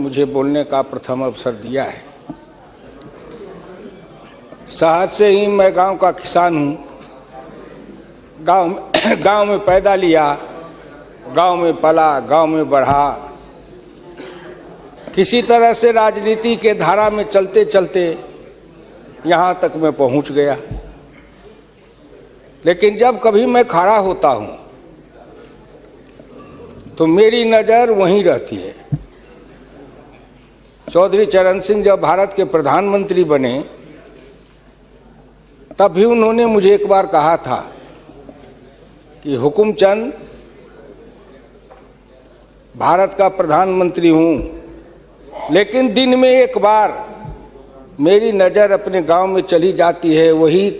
मुझे बोलने का प्रथम अवसर दिया है। शहर से ही मैं गांव का किसान हूँ। गांव में पैदा लिया, गांव में पला, गांव में बढ़ा। किसी तरह से राजनीति के धारा में चलते चलते यहाँ तक मैं पहुँच गया। लेकिन जब कभी मैं खड़ा होता हूँ तो मेरी नज़र वहीं रहती है। चौधरी चरण सिंह जब भारत के प्रधानमंत्री बने तब भी उन्होंने मुझे एक बार कहा था कि हुकुमचंद, भारत का प्रधानमंत्री हूँ, लेकिन दिन में एक बार मेरी नज़र अपने गांव में चली जाती है। वही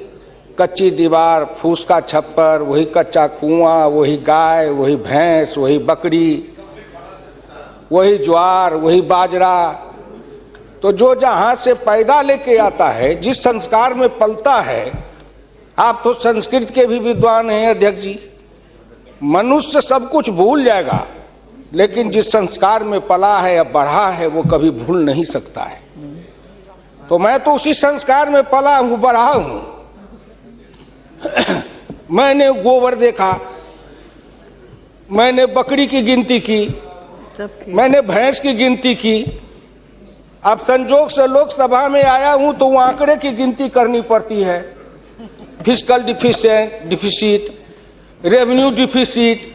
कच्ची दीवार, फूस का छप्पर, वही कच्चा कुआं, वही गाय, वही भैंस, वही बकरी, वही ज्वार, वही बाजरा। तो जो जहाँ से पैदा लेके आता है, जिस संस्कार में पलता है, आप तो संस्कृत के भी विद्वान हैं अध्यक्ष जी। मनुष्य सब कुछ भूल जाएगा, लेकिन जिस संस्कार में पला है या बढ़ा है वो कभी भूल नहीं सकता है। तो मैं तो उसी संस्कार में पला हूँ, बढ़ा हूँ। मैंने गोबर देखा, मैंने बकरी की गिनती की, मैंने भैंस की गिनती की। अब संजोग से लोकसभा में आया हूं तो वो आंकड़े की गिनती करनी पड़ती है। Fiscal deficit, revenue deficit.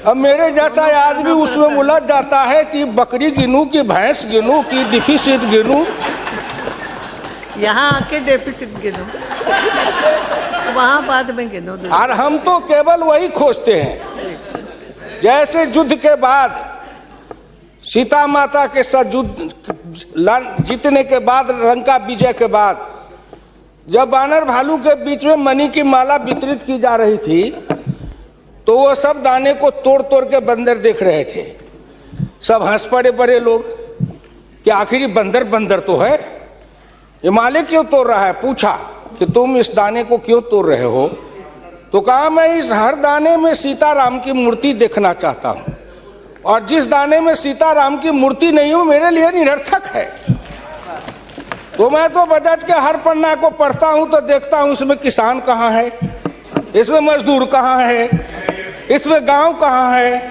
अब मेरे जैसा आदमी उसमें उलझ जाता है कि बकरी गिनूं कि भैंस गिनूं कि डिफिसिट गिनूं। यहाँ आके डेफिसिट गिनो, वहाँ बाद में गिनो। और हम तो केवल वही खोजते हैं। जैसे युद्ध के बाद, सीता माता के साथ युद्ध जीतने के बाद, लंका विजय के बाद, जब बानर भालू के बीच में मणि की माला वितरित की जा रही थी तो वो सब दाने को तोड़ तोड़ के बंदर देख रहे थे। सब हंस पड़े बड़े लोग कि आखिर बंदर बंदर तो है, ये माले क्यों तोड़ रहा है। पूछा कि तुम इस दाने को क्यों तोड़ रहे हो? तो कहा मैं इस हर दाने में सीताराम की मूर्ति देखना चाहता हूँ, और जिस दाने में सीताराम की मूर्ति नहीं हो मेरे लिए निरर्थक है। तो मैं तो बजट के हर पन्ना को पढ़ता हूँ तो देखता हूँ इसमें किसान कहाँ है, इसमें मजदूर कहाँ है, इसमें गांव कहाँ है,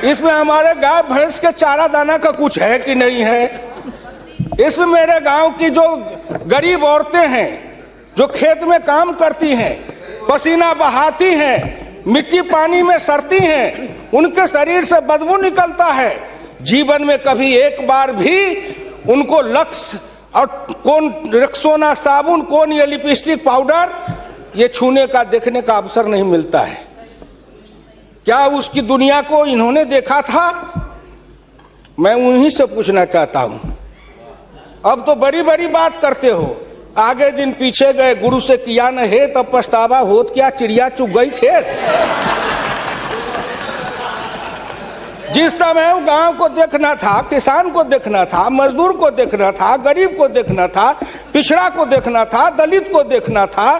इसमें हमारे गाय भैंस के चारा दाना का कुछ है कि नहीं है, इसमें मेरे गांव की जो गरीब औरतें हैं जो खेत में काम करती हैं, पसीना बहाती हैं, मिट्टी पानी में सड़ती हैं, उनके शरीर से बदबू निकलता है। जीवन में कभी एक बार भी उनको लक्स और कौन रेक्सोना साबुन, कौन ये लिपस्टिक पाउडर, ये छूने का देखने का अवसर नहीं मिलता है। क्या उसकी दुनिया को इन्होंने देखा था? मैं उन्हीं से पूछना चाहता हूं। अब तो बड़ी बड़ी बात करते हो, आगे दिन पीछे गए, गुरु से किया न है तब पछतावा होत क्या, चिड़िया चुग गई खेत। जिस समय गांव को देखना था, किसान को देखना था, मजदूर को देखना था, गरीब को देखना था, पिछड़ा को देखना था, दलित को देखना था,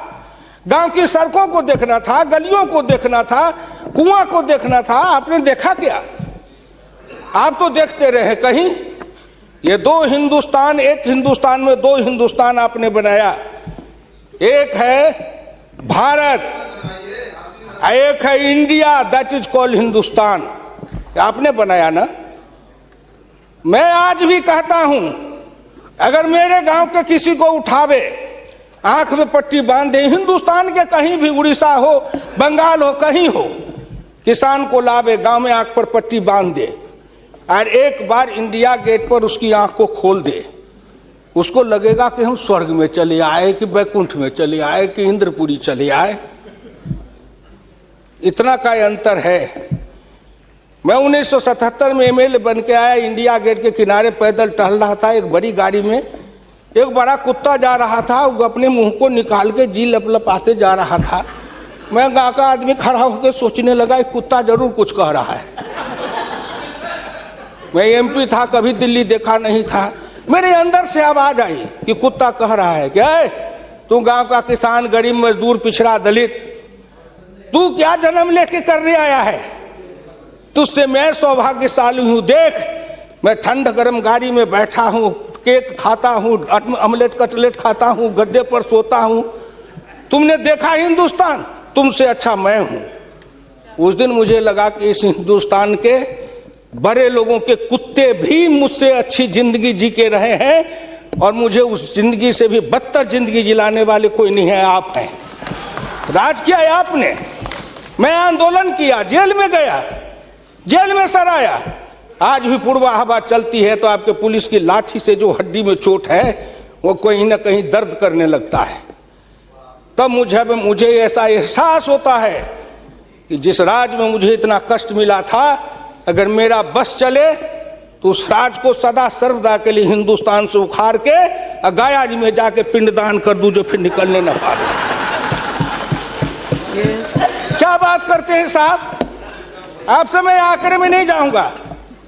गांव की सड़कों को देखना था, गलियों को देखना था, कुआं को देखना था, आपने देखा क्या? आप तो देखते रहे कहीं। ये दो हिंदुस्तान, एक हिंदुस्तान में दो हिंदुस्तान आपने बनाया। एक है भारत, एक है India, that is called Hindustan. आपने बनाया ना। मैं आज भी कहता हूं, अगर मेरे गांव के किसी को उठावे, आंख में पट्टी बांध दे, हिंदुस्तान के कहीं भी, उड़ीसा हो, बंगाल हो, कहीं हो, किसान को लावे, गांव में आंख पर पट्टी बांध दे और एक बार इंडिया गेट पर उसकी आंख को खोल दे, उसको लगेगा कि हम स्वर्ग में चले आए, कि बैकुंठ में चले आए, कि इंद्रपुरी चले आए। इतना का अंतर है। मैं 1977 में एमएलए बन के आया, इंडिया गेट के किनारे पैदल टहल रहा था, एक बड़ी गाड़ी में एक बड़ा कुत्ता जा रहा था, वो अपने मुंह को निकाल के जी लपलपाते जा रहा था। मैं गाँव का आदमी खड़ा होकर सोचने लगा, एक कुत्ता जरूर कुछ कह रहा है। मैं एमपी था, कभी दिल्ली देखा नहीं था। मेरे अंदर से आवाज आई कि कुत्ता कह रहा है, क्या तू गांव का किसान, गरीब, मजदूर, पिछड़ा, दलित, तू क्या जन्म लेके करने आया है? तुझसे मैं सौभाग्यशाली हूं। देख, मैं ठंड गर्म गाड़ी में बैठा हूं, केक खाता हूं, ऑमलेट कटलेट खाता हूं, गद्दे पर सोता हूं। तुमने देखा हिंदुस्तान, तुमसे अच्छा मैं हूं। उस दिन मुझे लगा कि इस हिंदुस्तान के बड़े लोगों के कुत्ते भी मुझसे अच्छी जिंदगी जी के रहे हैं और मुझे उस जिंदगी से भी बदतर जिंदगी जिलाने वाले कोई नहीं है, आप हैं। राज किया है आपने। मैं आंदोलन किया, जेल में गया, जेल में सराया। आज भी पूर्वा हवा चलती है तो आपके पुलिस की लाठी से जो हड्डी में चोट है वो कहीं ना कहीं दर्द करने लगता है। तब मुझे ऐसा एहसास होता है कि जिस राज में मुझे इतना कष्ट मिला था, अगर मेरा बस चले तो उस राज को सदा सर्वदा के लिए हिंदुस्तान से उखाड़ के गया जी में जाके पिंडदान कर दूं, जो फिर निकलने न पाए। क्या बात करते हैं साहब, आपसे मैं आखिर में नहीं जाऊंगा।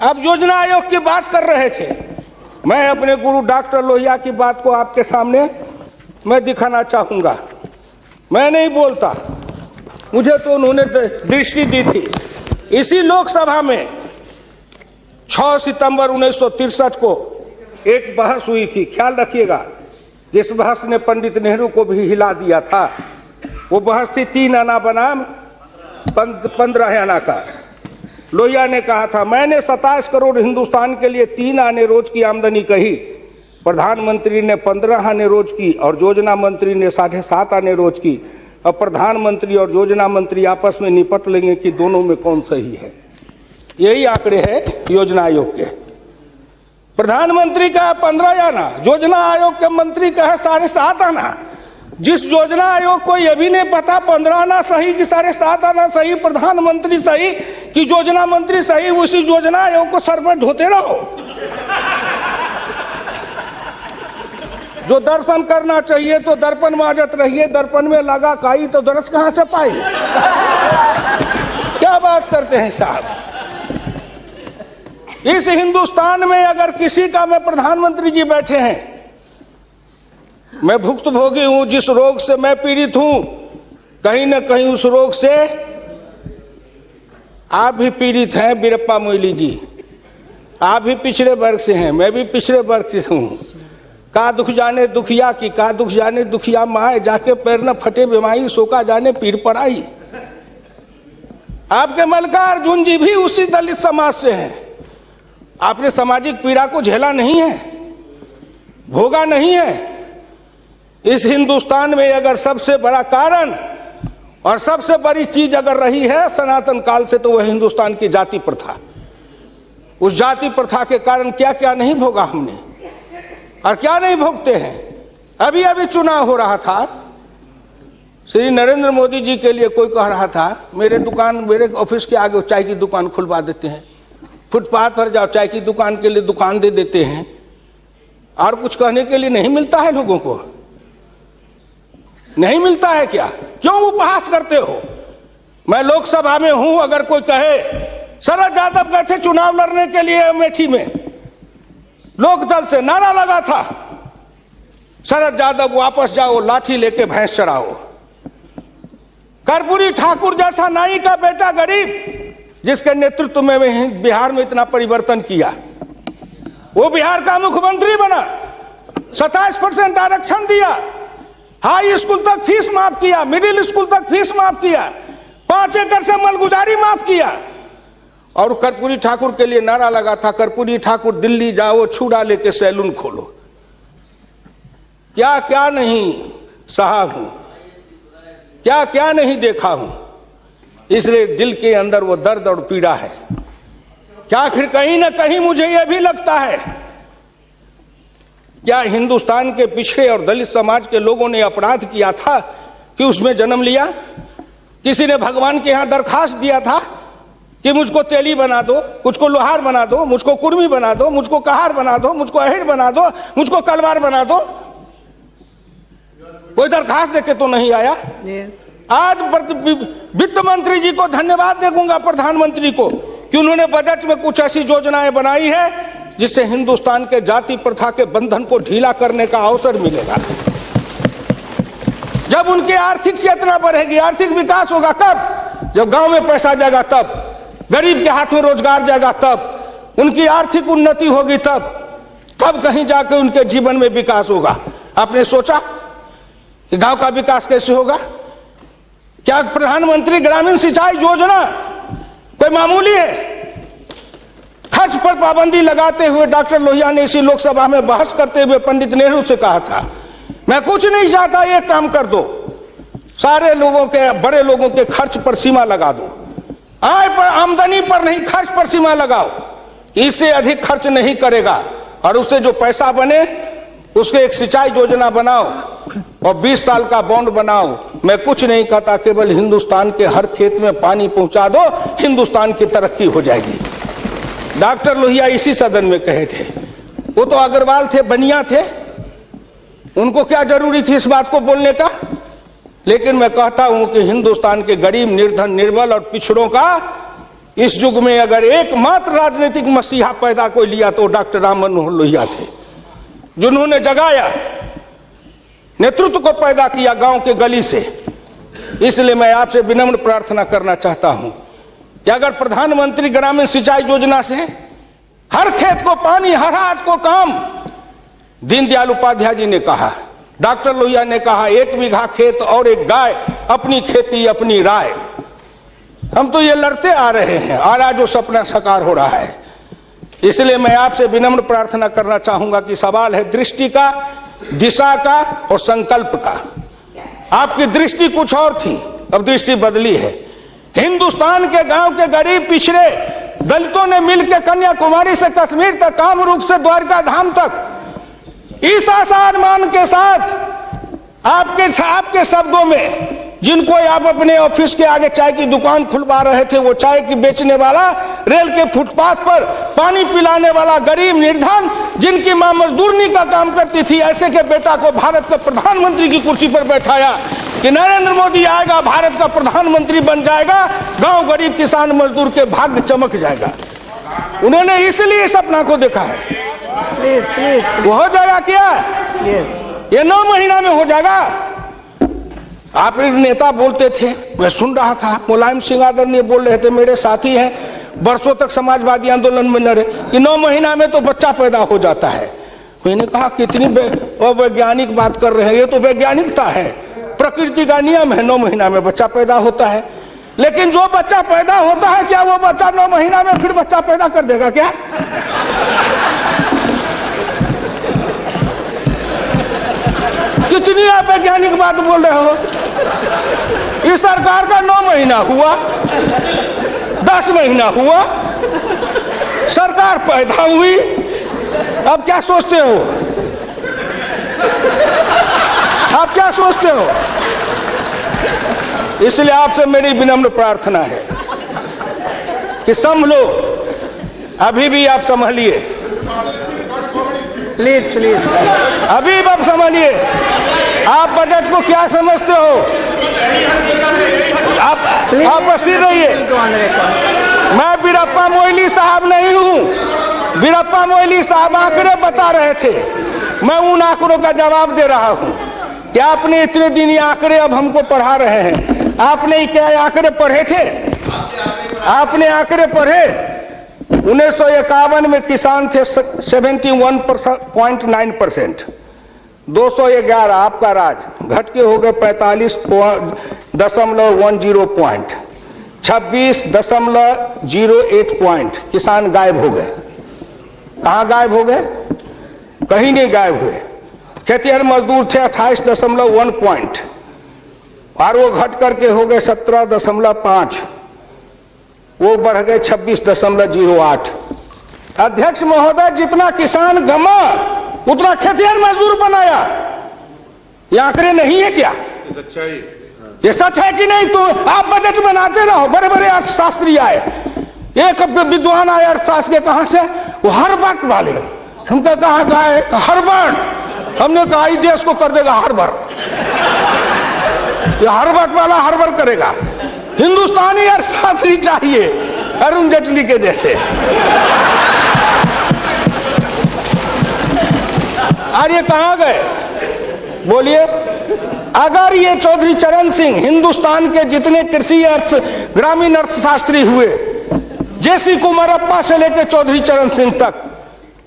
आप योजना आयोग की बात कर रहे थे, मैं अपने गुरु डॉक्टर लोहिया की बात को आपके सामने मैं दिखाना चाहूंगा। मैं नहीं बोलता, मुझे तो उन्होंने दृष्टि दी थी। इसी लोकसभा में 6 सितंबर 1963 को एक बहस हुई थी, ख्याल रखिएगा, जिस बहस ने पंडित नेहरू को भी हिला दिया था। वो बहस थी 3 आना बनाम 15 आना का। लोहिया ने कहा था, मैंने 27 करोड़ हिंदुस्तान के लिए 3 आने रोज की आमदनी कही, प्रधानमंत्री ने 15 आने रोज की और योजना मंत्री ने 7.5 आने रोज की। अब प्रधानमंत्री और योजना मंत्री आपस में निपट लेंगे कि दोनों में कौन सही है। यही आंकड़े हैं योजना आयोग के। प्रधानमंत्री का 15 आना, योजना आयोग के मंत्री का है 7.5 आना। जिस योजना आयोग को यह भी नहीं पता 15 आना सही कि 7.5 आना सही, प्रधानमंत्री सही कि योजना मंत्री सही, उसी योजना आयोग को सर पर ढोते रहो। जो दर्शन करना चाहिए तो दर्पण माजत रहिए, दर्पण में लगा काई तो दरस कहां से पाई। क्या बात करते हैं साहब। इस हिंदुस्तान में अगर किसी का में प्रधानमंत्री जी बैठे हैं, मैं भुक्तभोगी हूं, जिस रोग से मैं पीड़ित हूं, कहीं ना कहीं उस रोग से आप भी पीड़ित हैं। वीरप्पा मोइली जी, आप भी पिछड़े वर्ग से हैं, मैं भी पिछड़े वर्ग से हूं। का दुख जाने दुखिया की, का दुख जाने दुखिया माए, जाके पैर न फटे बीमारी, सोका जाने पीर पड़ाई। आपके मल्लिकार्जुन जी भी उसी दलित समाज से हैं। आपने सामाजिक पीड़ा को झेला नहीं है, भोगा नहीं है। इस हिंदुस्तान में अगर सबसे बड़ा कारण और सबसे बड़ी चीज अगर रही है सनातन काल से, तो वह हिंदुस्तान की जाति प्रथा। उस जाति प्रथा के कारण क्या क्या नहीं भोगा हमने और क्या नहीं भोगते हैं। अभी अभी चुनाव हो रहा था, श्री नरेंद्र मोदी जी के लिए कोई कह रहा था, मेरे ऑफिस के आगे चाय की दुकान खुलवा देते हैं, फुटपाथ पर जाओ चाय की दुकान के लिए दुकान दे देते हैं, और कुछ कहने के लिए नहीं मिलता है लोगों को। नहीं मिलता है क्या? क्यों उपहास करते हो? मैं लोकसभा में हूं, अगर कोई कहे शरद यादव गए थे चुनाव लड़ने के लिए अमेठी में, लोकदल से नारा लगा था, शरद यादव वापस जाओ, लाठी लेके भैंस चराओ। कर्पूरी ठाकुर जैसा नाई का बेटा गरीब, जिसके नेतृत्व में बिहार में इतना परिवर्तन किया, वो बिहार का मुख्यमंत्री बना, 27% आरक्षण दिया, हाई स्कूल तक फीस माफ किया, मिडिल स्कूल तक फीस माफ किया, 5 एकड़ से मलगुजारी माफ किया। और कर्पूरी ठाकुर के लिए नारा लगा था, कर्पूरी ठाकुर दिल्ली जाओ, छुड़ा लेके सैलून खोलो। क्या क्या नहीं सहा हूं, क्या क्या नहीं देखा हूं, इसलिए दिल के अंदर वो दर्द और पीड़ा है। क्या आखिर कहीं ना कहीं मुझे यह भी लगता है, क्या हिंदुस्तान के पिछड़े और दलित समाज के लोगों ने अपराध किया था कि उसमें जन्म लिया? किसी ने भगवान के यहां दरखास्त दिया था कि मुझको तेली बना दो, मुझको लोहार बना दो, मुझको कुर्मी बना दो, मुझको कहार बना दो, मुझको अहिर बना दो, मुझको कलवार बना दो? कोई दरखास्त देके तो नहीं आया। आज वित्त मंत्री जी को धन्यवाद दूंगा, प्रधानमंत्री को, कि उन्होंने बजट में कुछ ऐसी योजनाएं बनाई है जिससे हिंदुस्तान के जाति प्रथा के बंधन को ढीला करने का अवसर मिलेगा। जब उनकी आर्थिक चेतना बढ़ेगी, आर्थिक विकास होगा, कब? जब गांव में पैसा जाएगा, तब गरीब के हाथ में रोजगार जाएगा, तब उनकी आर्थिक उन्नति होगी, तब कहीं जाकर उनके जीवन में विकास होगा। आपने सोचा कि गांव का विकास कैसे होगा? क्या प्रधानमंत्री ग्रामीण सिंचाई योजना कोई मामूली है? खर्च पर पाबंदी लगाते हुए डॉक्टर लोहिया ने इसी लोकसभा में बहस करते हुए पंडित नेहरू से कहा था, मैं कुछ नहीं चाहता, एक काम कर दो, सारे लोगों के, बड़े लोगों के खर्च पर सीमा लगा दो, आय पर, आमदनी पर नहीं, खर्च पर सीमा लगाओ, इससे अधिक खर्च नहीं करेगा, और उससे जो पैसा बने उसके एक सिंचाई योजना बनाओ और 20 साल का बॉन्ड बनाओ। मैं कुछ नहीं कहता, केवल हिंदुस्तान के हर खेत में पानी पहुंचा दो, हिंदुस्तान की तरक्की हो जाएगी। डॉक्टर लोहिया इसी सदन में कहे थे। वो तो अग्रवाल थे, बनिया थे, उनको क्या जरूरी थी इस बात को बोलने का? लेकिन मैं कहता हूं कि हिंदुस्तान के गरीब, निर्धन, निर्बल और पिछड़ों का इस युग में अगर एकमात्र राजनीतिक मसीहा पैदा कोई लिया तो डॉक्टर राम मनोहर लोहिया थे, जिन्होंने जगाया, नेतृत्व को पैदा किया गांव के गली से। इसलिए मैं आपसे विनम्र प्रार्थना करना चाहता हूं कि अगर प्रधानमंत्री ग्रामीण सिंचाई योजना से हर खेत को पानी, हर हाथ को काम, दीनदयाल उपाध्याय जी ने कहा, डॉक्टर लोहिया ने कहा, 1 बीघा खेत और 1 गाय, अपनी खेती अपनी राय। हम तो ये लड़ते आ रहे हैं और आज वो सपना साकार हो रहा है। इसलिए मैं आपसे विनम्र प्रार्थना करना चाहूंगा कि सवाल है दृष्टि का, दिशा का और संकल्प का। आपकी दृष्टि कुछ और थी, अब दृष्टि बदली है। हिंदुस्तान के गांव के गरीब पिछड़े दलितों ने मिलकर कन्याकुमारी से कश्मीर तक, कामरूप से द्वारका धाम तक, इस आसान मान के साथ आपके शब्दों में, जिनको आप अपने ऑफिस के आगे चाय की दुकान खुलवा रहे थे, वो चाय की बेचने वाला, रेल के फुटपाथ पर पानी पिलाने वाला गरीब निर्धन, जिनकी मां मजदूरनी का काम करती थी, ऐसे के बेटा को भारत का प्रधानमंत्री की कुर्सी पर बैठाया कि नरेंद्र मोदी आएगा, भारत का प्रधानमंत्री बन जाएगा, गांव गरीब किसान मजदूर के भाग्य चमक जाएगा। उन्होंने इसलिए सपना को देखा है। प्लीज वो हो जाएगा क्या? ये 9 महीना में हो जाएगा। आप नेता बोलते थे, मैं सुन रहा था, मुलायम सिंह आदरणीय बोल रहे थे, मेरे साथी हैं, बरसों तक समाजवादी आंदोलन में लड़े, कि 9 महीना में तो बच्चा पैदा हो जाता है। मैंने कहा कितनी वैज्ञानिक बात कर रहे हैं, ये तो वैज्ञानिकता है, प्रकृति का नियम है, 9 महीना में बच्चा पैदा होता है। लेकिन जो बच्चा पैदा होता है, क्या वो बच्चा 9 महीना में फिर बच्चा पैदा कर देगा क्या? कितनी आप वैज्ञानिक बात बोल रहे हो? इस सरकार का 9 महीना हुआ, 10 महीना हुआ, सरकार पैदा हुई, अब क्या सोचते हो? आप क्या सोचते हो? इसलिए आपसे मेरी विनम्र प्रार्थना है कि संभलो, अभी भी आप संभलिए, प्लीज अभी आप संभालिए। आप बजट को क्या समझते हो? आप बसीर रहिए। मैं बीरप्पा मोइली साहब नहीं हूं। बीरप्पा मोइली साहब आंकड़े बता रहे थे, मैं उन आंकड़ों का जवाब दे रहा हूं कि आपने इतने दिन ये आंकड़े अब हमको पढ़ा रहे हैं। आपने क्या आंकड़े पढ़े थे? आपने आंकड़े पढ़े? 1951 में किसान थे 71.9%, 211 आपका राज, घट के हो गए 45.10 पॉइंट, 26.08 पॉइंट किसान गायब हो गए। कहाँ गायब हो गए? कहीं नहीं गायब हुए। खेतिहर मजदूर थे 28.1 पॉइंट, और वो घट करके हो गए 17.5, वो बढ़ गए 26.08। अध्यक्ष महोदय, जितना किसान गमा उतना खेतिहर मजदूर बनाया। ये आंकड़े नहीं है क्या? ये सच है कि नहीं? तो आप बजट बनाते रहो। बड़े बड़े अर्थशास्त्री आए, एक विद्वान आए अर्थशास्त्र के, कहां से? वो हार्वर्ड वाले। हमको कहा गए हार्वर्ड, हमने कहा इस देश को कर देगा हार्वर्ड, ये हार्वर्ड वाला हार्वर्ड करेगा। हिंदुस्तानी अर्थशास्त्री चाहिए, अरुण जेटली के जैसे। और ये कहां गए? बोलिए। अगर ये चौधरी चरण सिंह हिंदुस्तान के जितने कृषि ग्रामीण अर्थशास्त्री हुए, जेसी कुमारप्पा से लेकर चौधरी चरण सिंह तक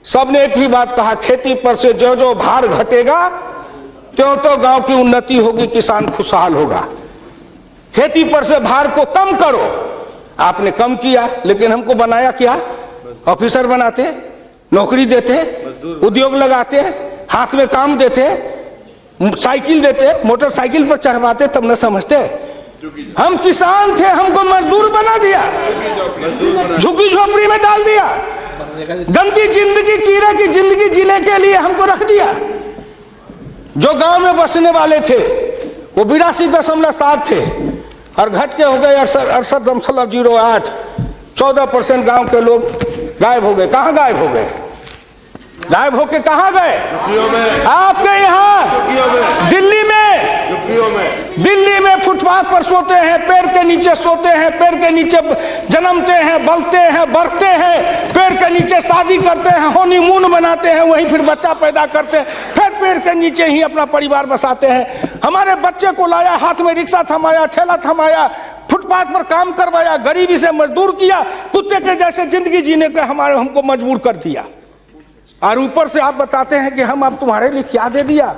सबने एक ही बात कहा, खेती पर से जो जो भार घटेगा त्यों तो गांव की उन्नति होगी, किसान खुशहाल होगा। खेती पर से भार को कम करो। आपने कम किया, लेकिन हमको बनाया क्या? ऑफिसर बनाते, नौकरी देते, उद्योग लगाते, हाथ में काम देते, साइकिल देते, मोटरसाइकिल पर चढ़वाते, तब न समझते। हम किसान थे, हमको मजदूर बना दिया, झुग्गी झोपड़ी में डाल दिया, गंदी जिंदगी, कीड़ा की जिंदगी जीने के लिए हमको रख दिया। जो गांव में बसने वाले थे वो 82.7 थे और घट के हो गए 68.08। 14% गांव के लोग गायब हो गए। कहां गायब हो गए? गायब होके कहां गए? आपके यहाँ दिल्ली में फुटपाथ पर सोते हैं, पेड़ के नीचे सोते हैं, पेड़ के नीचे जन्मते हैं, बलते हैं, बढ़ते हैं, पेड़ के नीचे शादी करते हैं, हनीमून बनाते हैं, वहीं फिर बच्चा पैदा करते हैं, फिर पेड़ के नीचे ही अपना परिवार बसाते हैं। हमारे बच्चे को लाया, हाथ में रिक्शा थमाया, ठेला थमाया, फुटपाथ पर काम करवाया, गरीबी से मजदूर किया, कुत्ते के जैसे जिंदगी जीने के हमको मजबूर कर दिया। और ऊपर से आप बताते हैं कि हम अब तुम्हारे लिए क्या दे दिया?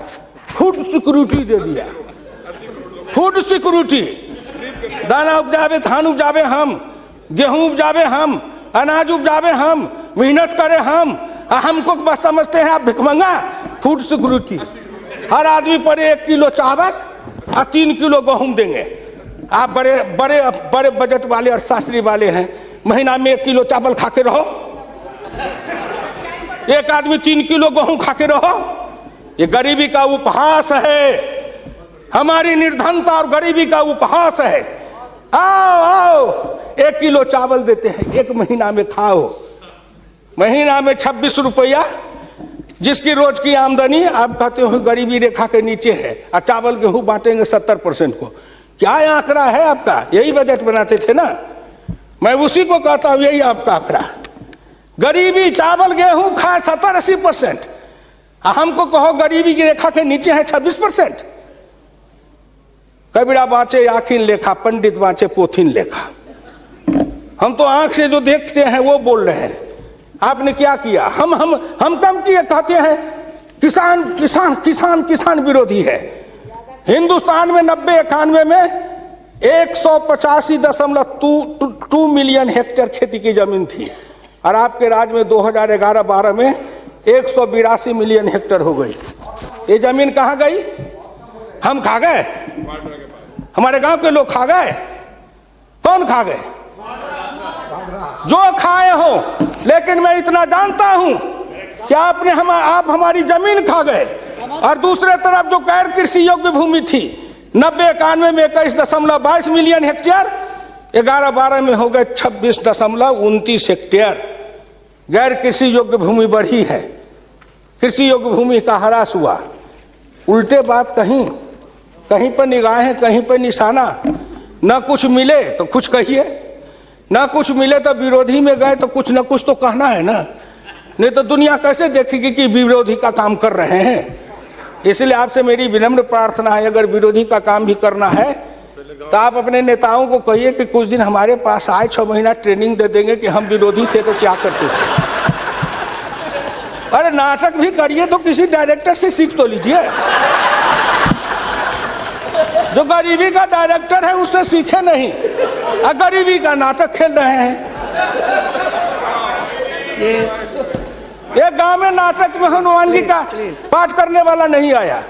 फूड सिक्योरिटी दे दिया। फूड सिक्योरिटी, दाना उपजावे, धान उपजावे हम, गेहूं उपजावे हम, अनाज उपजावे हम, मेहनत करे हम, हमको बस समझते हैं आप भिखमंगा। फूड सिक्योरिटी, हर आदमी पर 1 किलो चावल और 3 किलो गेहूं देंगे। आप बड़े बड़े बड़े बजट वाले और शास्त्री वाले हैं, महीना में 1 किलो चावल खा के रहो, एक आदमी 3 किलो गेहूं खा के रहो। ये गरीबी का उपहास है, हमारी निर्धनता और गरीबी का उपहास है। आओ आओ, 1 किलो चावल देते हैं, 1 महीना में खाओ। महीना में 26 रुपया, जिसकी रोज की आमदनी आप कहते हो गरीबी रेखा के नीचे है, और चावल गेहूं बांटेंगे 70% को। क्या आंकड़ा है आपका? यही बजट बनाते थे ना, मैं उसी को कहता हूं, यही आपका आंकड़ा। गरीबी, चावल गेहूं खाए 70-80%, हमको कहो गरीबी की रेखा के नीचे है 26%। कबीरा बाँचे आखिन लेखा, पंडित बाँचे पोथिन लेखा। हम तो आंख से जो देखते हैं वो बोल रहे हैं। आपने क्या किया? हम कम किए, कहते हैं किसान किसान किसान किसान विरोधी है। हिंदुस्तान में 90-91 में 185.2 मिलियन हेक्टेयर खेती की जमीन थी, और आपके राज्य में 2011-12 में 182 मिलियन हेक्टेयर हो गई। ये जमीन कहाँ गई? हम खा गए? हमारे गांव के लोग खा गए? कौन खा गए? जो खाए हो। लेकिन मैं इतना जानता हूं कि आप हमारी जमीन खा गए। और दूसरे तरफ जो गैर कृषि योग्य भूमि थी 90-91 में 21.22 मिलियन हेक्टेयर, 11-12 में हो गए 26.29 हेक्टेयर। गैर कृषि योग्य भूमि बढ़ी है, कृषि योग्य भूमि का ह्रास हुआ। उल्टे बात कहीं पर निगाहें, कहीं पर निशाना। न कुछ मिले तो कुछ कहिए, न कुछ मिले तो विरोधी में गए तो कुछ न कुछ तो कहना है ना, नहीं तो दुनिया कैसे देखेगी कि विरोधी का काम कर रहे हैं। इसलिए आपसे मेरी विनम्र प्रार्थना है, अगर विरोधी का काम भी करना है तो आप अपने नेताओं को कहिए कि कुछ दिन हमारे पास आए, 6 महीना ट्रेनिंग दे देंगे कि हम विरोधी थे तो क्या करते थे। अरे नाटक भी करिए तो किसी डायरेक्टर से सीख तो लीजिए। जो गरीबी का डायरेक्टर है उससे सीखे नहीं, और गरीबी का नाटक खेल रहे हैं। एक गांव में नाटक में हनुमान जी का पाठ करने वाला नहीं आया।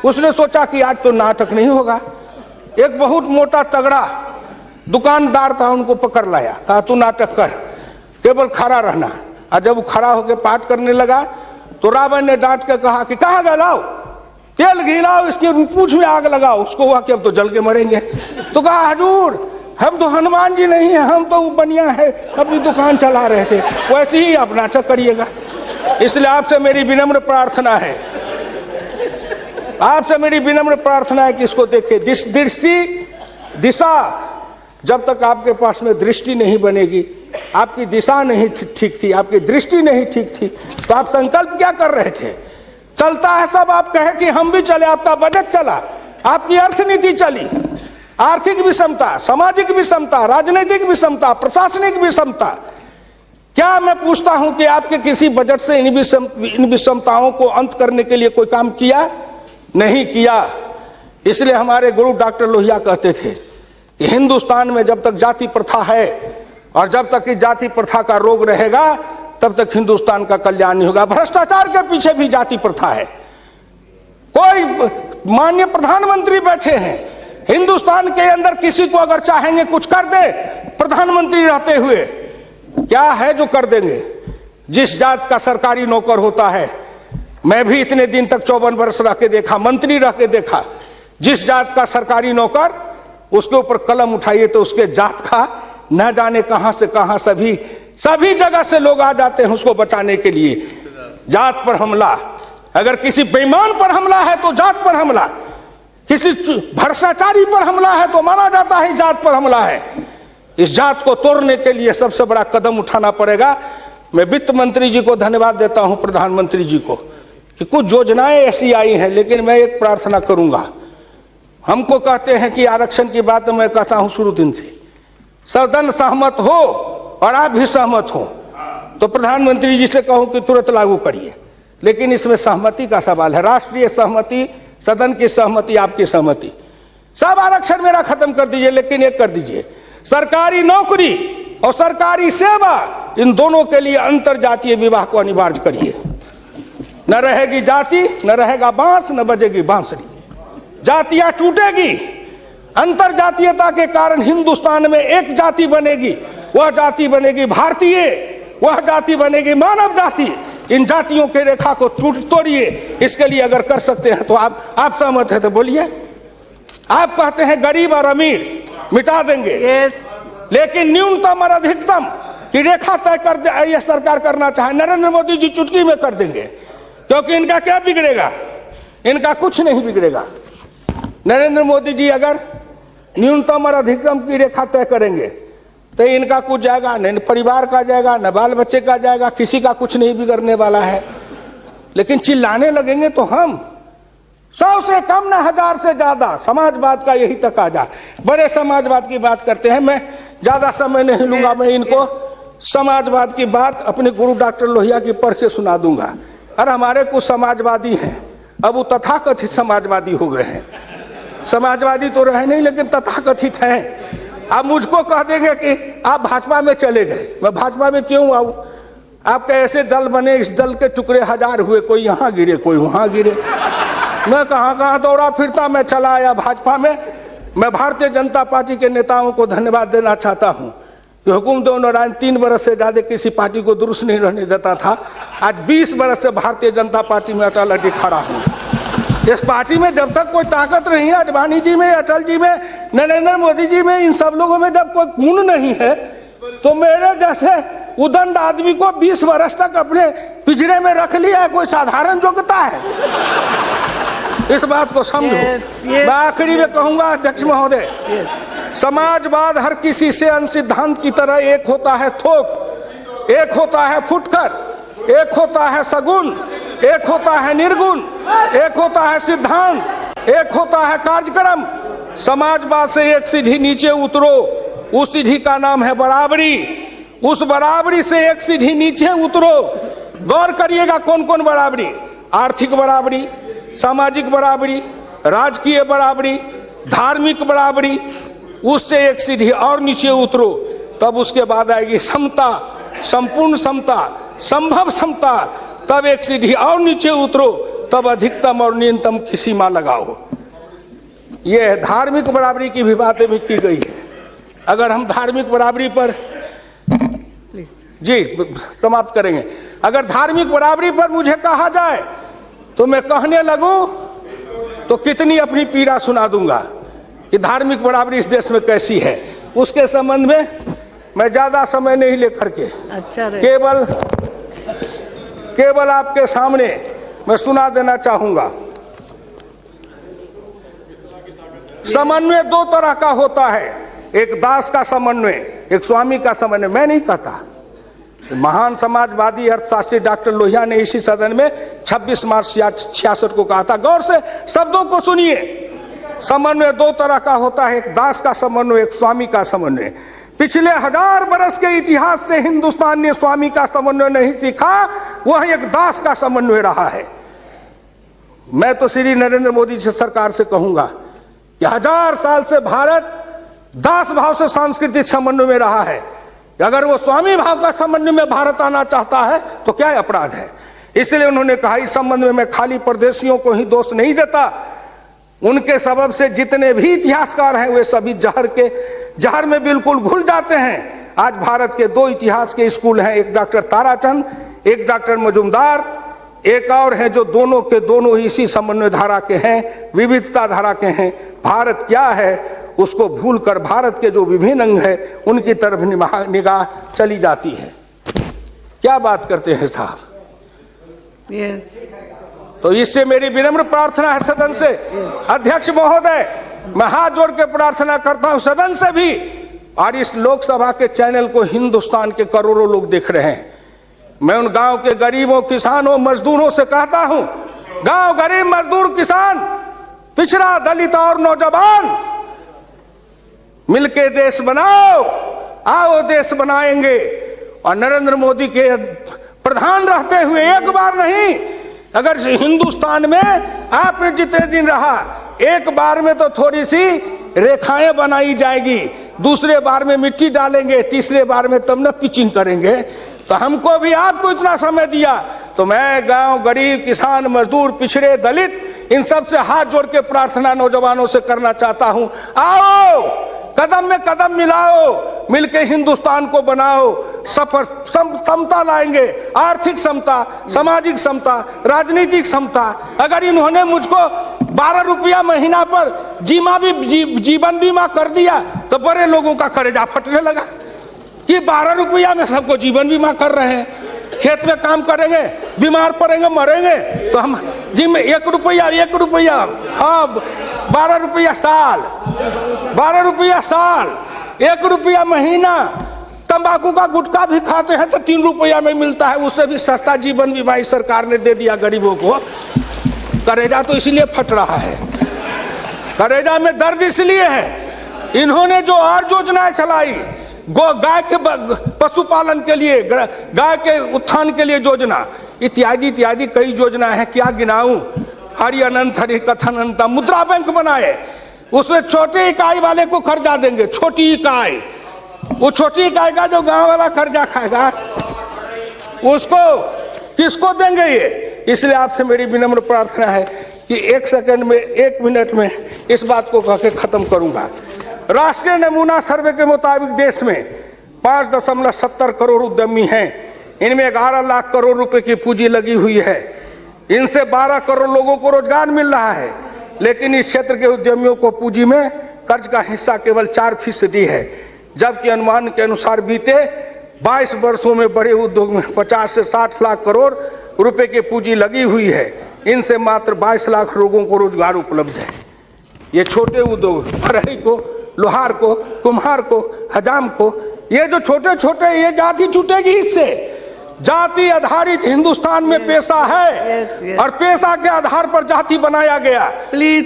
उसने सोचा कि आज तो नाटक नहीं होगा। एक बहुत मोटा तगड़ा दुकानदार था, उनको पकड़ लाया, कहा तू नाटक कर, केवल खड़ा रहना। और जब वो खड़ा होकर पाठ करने लगा तो रावण ने डांट के कहा कि कहाँ गए, लाओ तेल घी लाओ, इसके पूंछ में आग लगाओ। उसको हुआ कि अब तो जल के मरेंगे। तो कहा हजूर हम तो हनुमान जी नहीं है, हम तो बनिया है, अपनी दुकान चला रहे थे। वैसे ही आप नाटक करिएगा। इसलिए आपसे मेरी विनम्र प्रार्थना है, आपसे मेरी विनम्र प्रार्थना है कि इसको देखिए। दिशा, जब तक आपके पास में दृष्टि नहीं बनेगी, आपकी दिशा नहीं ठीक थी, आपकी दृष्टि नहीं ठीक थी, तो आप संकल्प क्या कर रहे थे? चलता है सब, आप कहे कि हम भी चले, आपका बजट चला, आपकी अर्थनीति चली, आर्थिक विषमता, सामाजिक विषमता, राजनीतिक विषमता, प्रशासनिक विषमता, क्या मैं पूछता हूं कि आपके किसी बजट से इन विषमताओं को अंत करने के लिए कोई काम किया? नहीं किया। इसलिए हमारे गुरु डॉक्टर लोहिया कहते थे कि हिंदुस्तान में जब तक जाति प्रथा है और जब तक इस जाति प्रथा का रोग रहेगा तब तक हिंदुस्तान का कल्याण नहीं होगा। भ्रष्टाचार के पीछे भी जाति प्रथा है। कोई माननीय प्रधानमंत्री बैठे हैं, हिंदुस्तान के अंदर किसी को अगर चाहेंगे कुछ कर दे, प्रधानमंत्री रहते हुए क्या है जो कर देंगे? जिस जात का सरकारी नौकर होता है, मैं भी इतने दिन तक 54 वर्ष रह के देखा, मंत्री रह के देखा, जिस जात का सरकारी नौकर, उसके ऊपर कलम उठाइए तो उसके जात का न जाने कहां से कहां सभी जगह से लोग आ जाते हैं उसको बचाने के लिए। जात पर हमला, अगर किसी बेईमान पर हमला है तो जात पर हमला, किसी भ्रष्टाचारी पर हमला है तो माना जाता है जात पर हमला है। इस जात को तोड़ने के लिए सबसे बड़ा कदम उठाना पड़ेगा। मैं वित्त मंत्री जी को धन्यवाद देता हूं, प्रधानमंत्री जी को, कि कुछ योजनाएं ऐसी आई हैं, लेकिन मैं एक प्रार्थना करूंगा। हमको कहते हैं कि आरक्षण की बात मैं कहता हूं शुरू दिन से, सदन सहमत हो और आप भी सहमत हो तो प्रधानमंत्री जी से कहूं कि तुरंत लागू करिए, लेकिन इसमें सहमति का सवाल है, राष्ट्रीय सहमति, सदन की सहमति, आपकी सहमति। सब आरक्षण मेरा खत्म कर दीजिए, लेकिन एक कर दीजिए, सरकारी नौकरी और सरकारी सेवा, इन दोनों के लिए अंतर जातीय विवाह को अनिवार्य करिए। न रहेगी जाति, न रहेगा बांस, न बजेगी बांसुरी, जातियां टूटेगी। अंतर जातीयता के कारण हिंदुस्तान में एक जाति बनेगी, वह जाति बनेगी भारतीय, वह जाति बनेगी मानव जाति। इन जातियों के रेखा को तोड़िए। इसके लिए अगर कर सकते हैं तो आप सहमत है तो बोलिए। आप कहते हैं गरीब और अमीर मिटा देंगे, लेकिन न्यूनतम और अधिकतम की रेखा तय कर दे, यह सरकार करना चाहे, नरेंद्र मोदी जी चुटकी में कर देंगे, क्योंकि इनका क्या बिगड़ेगा? इनका कुछ नहीं बिगड़ेगा। नरेंद्र मोदी जी अगर न्यूनतम और अधिकतम की रेखा तय करेंगे तो इनका कुछ जाएगा, न परिवार का जाएगा, न बाल बच्चे का जाएगा, किसी का कुछ नहीं बिगड़ने वाला है। लेकिन चिल्लाने लगेंगे तो हम 100 से कम न 1000 से ज्यादा, समाजवाद का यही तकाजा। बड़े समाजवाद की बात करते हैं। मैं ज्यादा समय नहीं लूंगा, मैं इनको समाजवाद की बात अपने गुरु डॉक्टर लोहिया की पढ़ के सुना दूंगा। और हमारे कुछ समाजवादी हैं, अब वो तथाकथित समाजवादी हो गए हैं। समाजवादी तो रहे नहीं, लेकिन तथाकथित हैं। आप मुझको कह देंगे कि आप भाजपा में चले गए, मैं भाजपा में क्यों आऊं? आपके ऐसे दल बने, इस दल के टुकड़े 1000 हुए, कोई यहाँ गिरे, कोई वहां गिरे। मैं कहाँ दौड़ा फिरता, मैं चला आया भाजपा में। मैं भारतीय जनता पार्टी के नेताओं को धन्यवाद देना चाहता हूं कि हुकुमदेव नारायण 3 बरस से ज्यादा किसी पार्टी को दुरुस्त नहीं रहने देता था। आज 20 बरस से भारतीय जनता पार्टी में अटल अटल खड़ा हूं। इस पार्टी में जब तक कोई ताकत नहीं है, अडवाणी जी में, अटल जी में, नरेंद्र मोदी जी में, इन सब लोगों में जब कोई गुण नहीं है, तो मेरे जैसे उदंड आदमी को 20 वर्ष तक अपने पिंजरे में रख लिया, कोई साधारण योग्यता है? इस बात को समझो। मैं आखिरी में कहूंगा अध्यक्ष महोदय, समाजवाद हर किसी से सिद्धांत की तरह एक होता है थोक, एक होता है फुटकर, एक होता है सगुन, एक होता है निर्गुण, एक होता है सिद्धांत, एक होता है कार्यक्रम। समाजवाद से एक सीढ़ी नीचे उतरो, उस सीढ़ी का नाम है बराबरी। उस बराबरी से एक सीढ़ी नीचे उतरो। गौर करिएगा कौन कौन बराबरी? आर्थिक बराबरी, सामाजिक बराबरी, राजकीय बराबरी, धार्मिक बराबरी। उससे एक सीढ़ी और नीचे उतरो, तब उसके बाद आएगी समता, संपूर्ण समता, संभव समता। तब एक सीढ़ी और नीचे उतरो, तब अधिकतम और न्यूनतम की सीमा लगाओ। यह धार्मिक बराबरी की भी बातें भी की गई है। अगर हम धार्मिक बराबरी पर जी समाप्त करेंगे, अगर धार्मिक बराबरी पर मुझे कहा जाए तो मैं कहने लगूं तो कितनी अपनी पीड़ा सुना दूंगा कि धार्मिक बराबरी इस देश में कैसी है। उसके संबंध में मैं ज्यादा समय नहीं लेकर के केवल आपके सामने मैं सुना देना चाहूंगा। समन्वय 2 तरह का होता है, एक दास का समन्वय, एक स्वामी का समन्वय। मैं नहीं कहता, महान समाजवादी अर्थशास्त्री डॉक्टर लोहिया ने इसी सदन में 26 मार्च 66 को कहा था। गौर से शब्दों को सुनिए। समन्वय 2 तरह का होता है, एक दास का समन्वय, एक स्वामी का समन्वय। पिछले 1000 बरस के इतिहास से हिंदुस्तान ने स्वामी का समन्वय नहीं सीखा, वह एक दास का समन्वय रहा है। मैं तो श्री नरेंद्र मोदी जी सरकार से कहूंगा कि 1000 साल से भारत दास भाव से सांस्कृतिक समन्वय में रहा है। अगर वो स्वामी भाव का समन्वय में भारत आना चाहता है तो क्या अपराध है। इसलिए उन्होंने कहा इस संबंध में मैं खाली परदेशियों को ही दोष नहीं देता, उनके सबब से जितने भी इतिहासकार हैं वे सभी जहर में बिल्कुल घुल जाते हैं। आज भारत के 2 इतिहास के स्कूल हैं, एक डॉक्टर ताराचंद, एक डॉक्टर मजुमदार, एक और है जो दोनों के दोनों ही इसी समन्वय धारा के हैं, विविधता धारा के हैं। भारत क्या है उसको भूलकर भारत के जो विभिन्न अंग है उनकी तरफ निगाह चली जाती है। क्या बात करते हैं साहब। तो इससे मेरी विनम्र प्रार्थना है सदन से, अध्यक्ष महोदय मैं हाथ जोड़ के प्रार्थना करता हूं सदन से भी, और इस लोकसभा के चैनल को हिंदुस्तान के करोड़ों लोग देख रहे हैं। मैं उन गांव के गरीबों, किसानों, मजदूरों से कहता हूं, गांव गरीब, मजदूर, किसान, पिछड़ा, दलित और नौजवान, मिलके देश बनाओ, आओ देश बनाएंगे। और नरेंद्र मोदी के प्रधान रहते हुए एक बार नहीं, अगर हिंदुस्तान में आपने जितने दिन रहा, एक बार में तो थोड़ी सी रेखाएं बनाई जाएगी, दूसरे बार में मिट्टी डालेंगे, तीसरे बार में तब न पिचिंग करेंगे। तो हमको भी आपको इतना समय दिया, तो मैं गांव गरीब, किसान, मजदूर, पिछड़े, दलित, इन सब से हाथ जोड़ के प्रार्थना नौजवानों से करना चाहता हूं, आओ कदम में कदम मिलाओ, मिलके हिंदुस्तान को बनाओ, सफर समता लाएंगे, आर्थिक समता, सामाजिक समता, राजनीतिक समता। अगर इन्होंने मुझको 12 रुपया महीना पर जीवन बीमा कर दिया तो बड़े लोगों का कलेजा फटने लगा कि 12 रुपया में सबको जीवन बीमा कर रहे हैं। खेत में काम करेंगे, बीमार पड़ेंगे, मरेंगे, तो हम जिम 1 रुपया, हाँ 12 रुपया साल, 12 रुपया साल, 1 रुपया महीना। तंबाकू का गुटखा भी खाते हैं तो 3 रुपया में मिलता है, उससे भी सस्ता जीवन बीमा इस सरकार ने दे दिया गरीबों को। करेजा तो इसलिए फट रहा है, करेजा में दर्द इसलिए है, इन्होंने जो और योजनाएं चलाई, गाय के पशुपालन के लिए, गाय के उत्थान के लिए योजना, इत्यादि इत्यादि कई योजना है, क्या गिनाऊं। हरि अनंत हरि कथन अनंत। मुद्रा बैंक बनाए, उसमें छोटे इकाई वाले को कर्जा देंगे, छोटी इकाई, वो छोटी इकाई का जो गांव वाला कर्जा खाएगा उसको किसको देंगे ये। इसलिए आपसे मेरी विनम्र प्रार्थना है कि 1 सेकंड में, 1 मिनट में इस बात को कह के खत्म करूंगा। राष्ट्रीय नमूना सर्वे के मुताबिक देश में 5.70 करोड़ उद्यमी हैं, इनमें 11 लाख करोड़ रुपए की पूंजी लगी हुई है, इनसे 12 करोड़ लोगों को रोजगार मिल रहा है। लेकिन इस क्षेत्र के उद्यमियों को पूंजी में कर्ज का हिस्सा केवल 4% है, जबकि अनुमान के अनुसार बीते 22 वर्षों में बड़े उद्योग में 50 से 60 लाख करोड़ रुपए की पूंजी लगी हुई है, इनसे मात्र 22 लाख लोगों को रोजगार उपलब्ध है। ये छोटे उद्योग, फरहई को, लोहार को, कुम्हार को, हजाम को, ये जो छोटे छोटे, ये जाति छूटेगी इससे। जाति आधारित हिंदुस्तान में पेशा है और पेशा के आधार पर जाति बनाया गया।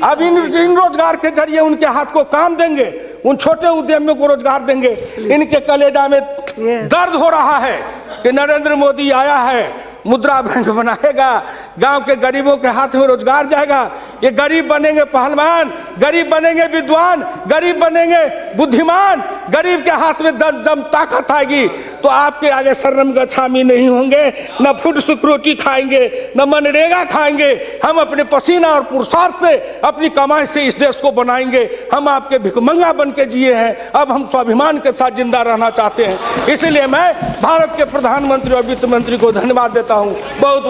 अब इन रोजगार के जरिए उनके हाथ को काम देंगे, उन छोटे उद्यमियों को रोजगार देंगे। इनके कलेजा में दर्द हो रहा है कि नरेंद्र मोदी आया है, मुद्रा बैंक बनाएगा, गांव के गरीबों के हाथ में रोजगार जाएगा। ये गरीब बनेंगे पहलवान, गरीब बनेंगे विद्वान, गरीब बनेंगे बुद्धिमान, गरीब के हाथ में दम ताकत आएगी तो आपके आगे शर्म गच्छामी नहीं होंगे, न फूड सिक्योरिटी खाएंगे, न मनरेगा खाएंगे। हम अपने पसीना और पुरुषार्थ से, अपनी कमाई से इस देश को बनाएंगे। हम आपके भिखमंगा बन के जिए हैं, अब हम स्वाभिमान के साथ जिंदा रहना चाहते हैं। इसलिए मैं भारत के प्रधानमंत्री और वित्त मंत्री को धन्यवाद देता हूं। बहुत